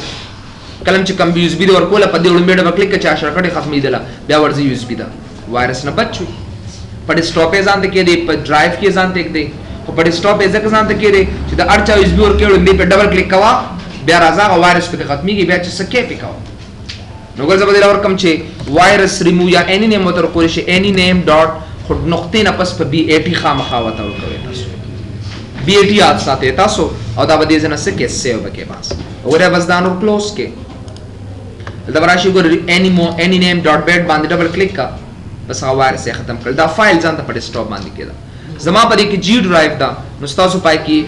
कलम च कम यूएसबी दे और कोला पदे उड़मेड़ बा क्लिक के चा शॉर्टकट खत्म दला या वर्जी यूएसबी दा वायरस न बच्चू पड़े स्टॉप है जानते के दे ड्राइव के जानते दे और पड़े स्टॉप है जक जानते के दे सीधा अर्चा यूएसबी और के उड़मे पे डबल क्लिक कवा बिया राजा वायरस पे खत्मी की बैच सके पे कावा नोगल जबदला और कम छे वायरस रिमूव या एनी नेम मोटर कोले छे एनी नेम डॉट खुद नुक्ते न पस पे बी80 खामखावत और कवे तासो बी80 आत साथे तासो और दा बदे जन से के सेव के पास और बस दान और क्लोज के दबराशी को एनी नेम डॉट बेड बांध डबल क्लिक का बस वायरस से खत्म कर दा फाइल जानता पड़े स्टॉप बांध के दा जमा पदे की जी ड्राइव दा मुस्तासु पाई की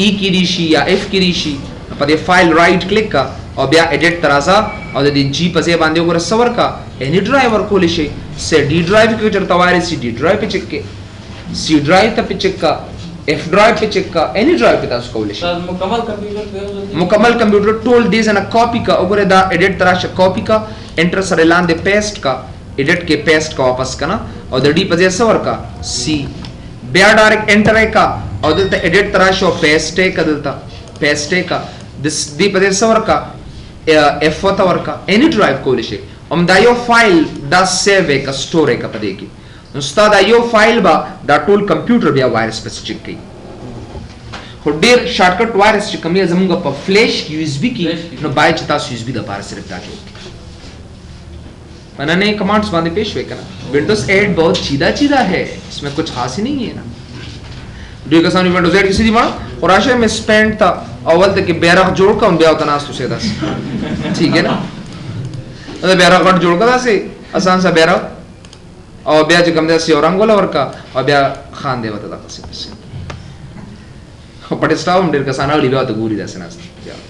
ई की रीशी या एफ की रीशी पदे फाइल राइट क्लिक का और बिया एडिट तराजा और दी जी पसे बांधे को सवर का एनी ड्राइवर को लिशे से डी ड्राइव के जर वायरस सी डी ड्राइव पे चेक के सी ड्राइव पे चेक का एफ ड्राइव पे चेक का एनी ड्राइव पे तास को लिशे मुकम्मल computer tool this and copy का ओगरे दा एडिट तराशा कॉपी का एंटर सरे लांदे पेस्ट का एडिट के पेस्ट का वापस करना और द डी पजे सवर का सी बिया डायरेक्ट एंटर है का और दलता एडिट तराशो पेस्ट है का दलता पेस्ट है का दिस दी पजे सवर का एफ वतर का एनी ड्राइव को लिशे हम दायो फाइल दा सेव है का स्टोर है का पदे की उस्ताद आयो फाइल बा दा टूल कंप्यूटर बिया वायरस पे चिक की खुदेर शॉर्टकट वायरस ची कमी जमुगा पर फ्लैश यूएसबी की न बाय चता यूएसबी दा पार सिर्फ दा मैंने कमांड्स बांधे पेश हुए करना विंडोज 8 बहुत सीधा है इसमें कुछ खास ही नहीं है ना डू का सामने विंडोज 8 की सीधी मार और आशा में स्पेंड था अव्वल तक के बेरा जोड़ का ब्याह का नास तो से दस ठीक है ना मतलब बेरा कट जोड़ का से आसान सा बेरा और ब्याह जो कम दे से औरंग वाला और का और ब्याह खान दे बता था से और पढ़े स्टाफ डेर का साना लिया तो पूरी जैसे नास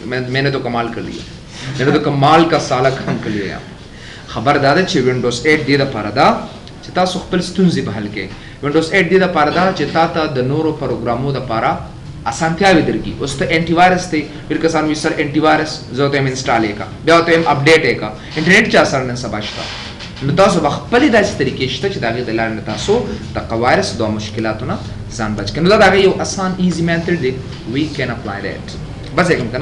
मैंने तो कमाल कर लिया मैंने तो कमाल का साला काम कर लिया खबरदार है विंडोज 8 दी द पारदा चिता सुखपल स्तुंजी बहल के विंडोज 8 दी द पारदा चिता ता द नोरो प्रोग्रामो द पारा आसानत्या विदर की उस तो एंटीवायरस थे फिर का सामने सर एंटीवायरस जो तो हम इंस्टॉल है का ब्या तो हम अपडेट है का इंटरनेट चा सर ने सबश्ता नता सो बखपली दा इस तरीके से चिता के दलाल नता सो द वायरस दो मुश्किलात ना जान बच के नता दा यो आसान easy method we can apply that बस एक हम करना